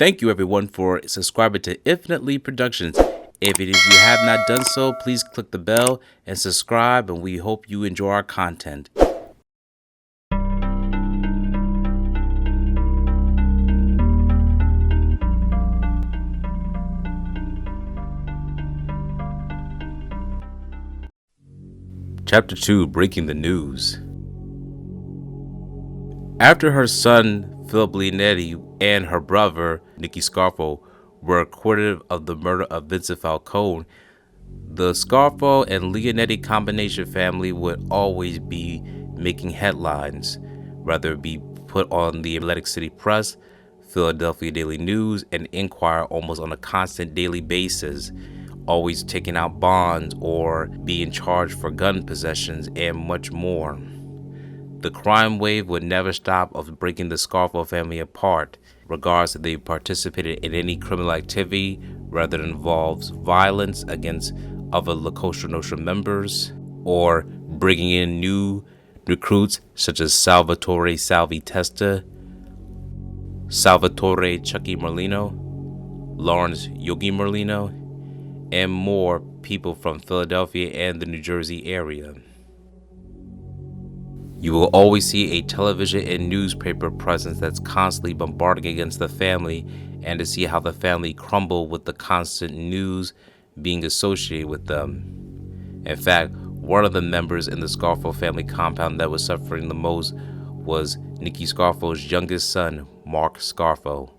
Thank you everyone for subscribing to Infinitely Productions. If you have not done so, please click the bell and subscribe, and we hope you enjoy our content. Chapter 2, Breaking the News. After her son, Philip Leonetti, and her brother, Nicky Scarfo, were acquitted of the murder of Vincent Falcone, the Scarfo and Leonetti combination family would always be making headlines, whether it be put on the Atlantic City Press, Philadelphia Daily News, and Inquirer almost on a constant daily basis, always taking out bonds or being charged for gun possessions and much more. The crime wave would never stop of breaking the Scarfo family apart, regardless if they participated in any criminal activity, whether it involves violence against other La Cosa Nostra members, or bringing in new recruits such as Salvatore Salvi Testa, Salvatore Chucky Merlino, Lawrence Yogi Merlino, and more people from Philadelphia and the New Jersey area. You will always see a television and newspaper presence that's constantly bombarding against the family, and to see how the family crumble with the constant news being associated with them. In fact, one of the members in the Scarfo family compound that was suffering the most was Nicky Scarfo's youngest son, Mark Scarfo.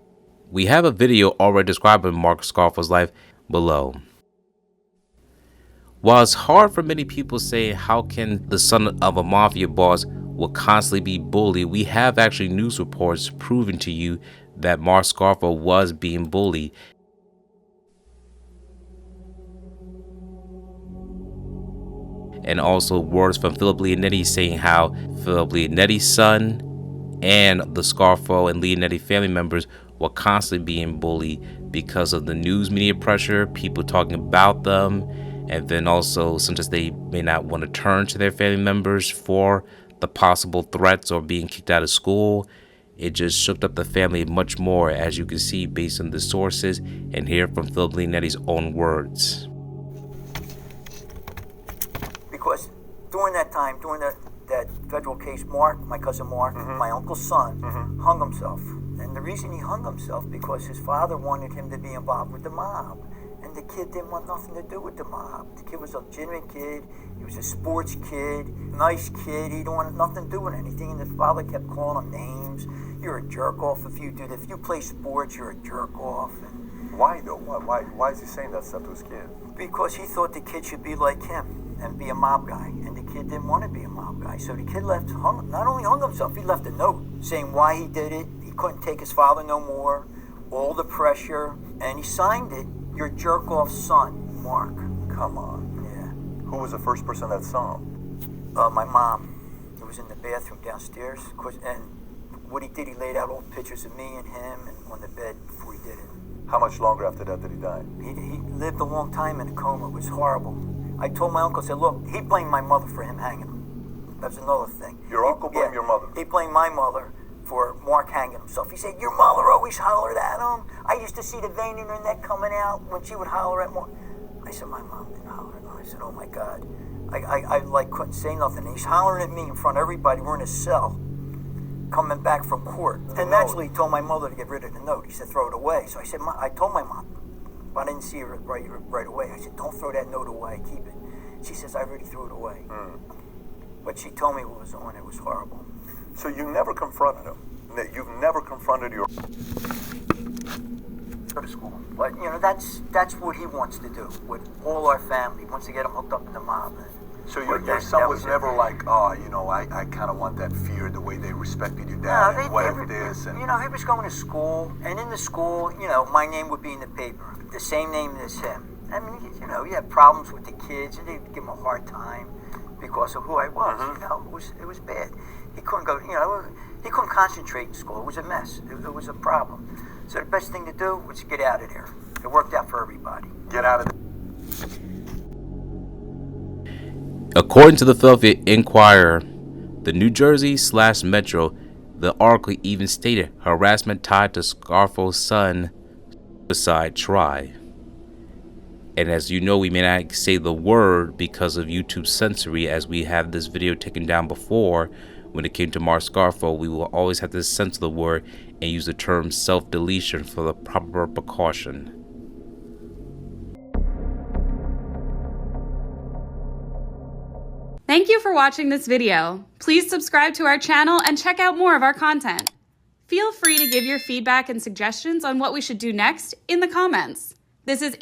We have a video already describing Mark Scarfo's life below. While it's hard for many people saying how can the son of a mafia boss will constantly be bullied, we have actually news reports proving to you that Mark Scarfo was being bullied. And also words from Philip Leonetti saying how Philip Leonetti's son and the Scarfo and Leonetti family members were constantly being bullied because of the news media pressure, people talking about them, and then also sometimes they may not want to turn to their family members for the possible threats or being kicked out of school. It just shook up the family much more, as you can see based on the sources and hear from Philip Leonetti's own words. Because during that time, during that federal case, Mark, my cousin Mark, my uncle's son, hung himself. And the reason he hung himself because his father wanted him to be involved with the mob. And the kid didn't want nothing to do with the mob. The kid was a legitimate kid. He was a sports kid, nice kid. He didn't want nothing to do with anything. And the father kept calling him names. You're a jerk off if you do that. If you play sports, you're a jerk off. And why though? Why is he saying that stuff to his kid? Because he thought the kid should be like him and be a mob guy. And the kid didn't want to be a mob guy. So the kid not only hung himself, he left a note saying why he did it. He couldn't take his father no more. All the pressure. And he signed it. Your jerk-off son, Mark. Come on. Yeah. Who was the first person that saw him? My mom. He was in the bathroom downstairs. And what he did, he laid out all pictures of me and him and on the bed before he did it. How much longer after that did he die? He lived a long time in a coma. It was horrible. I told my uncle, I said, look, he blamed my mother for him hanging him. That was another thing. Your uncle blamed your mother? He blamed my mother for Mark hanging himself. He said, your mother always hollered at him. I used to see the vein in her neck coming out when she would holler at Mark. I said, my mom didn't holler at him. I said, oh my God. I couldn't say nothing. He's hollering at me in front of everybody. We're in a cell coming back from court. And naturally he told my mother to get rid of the note. He said, throw it away. So I said, I told my mom, but I didn't see her right away. I said, don't throw that note away. Keep it. She says, I already threw it away. But she told me what was on. It was horrible. So you never confronted him? You've never confronted your... Go to school. But, that's what he wants to do with all our family. He wants to get them hooked up in the mob. So your son was never like, I kind of want that fear, the way they respected your dad, and whatever this. And... he was going to school, and in the school, my name would be in the paper. The same name as him. I mean, he had problems with the kids, and they'd give him a hard time because of who I was. It was bad. He couldn't go, he couldn't concentrate in school. It was a mess. It was a problem. So the best thing to do was get out of there. It worked out for everybody. Get out of there. According to the Philadelphia Inquirer, the New Jersey/Metro, The article even stated harassment tied to Scarfo's son suicide try. And as you know, we may not say the word because of YouTube censoring, as we have this video taken down before. When it came to Mark Scarfo, we will always have to censor the word and use the term self-deletion for the proper precaution. Thank you for watching this video. Please subscribe to our channel and check out more of our content. Feel free to give your feedback and suggestions on what we should do next in the comments. This is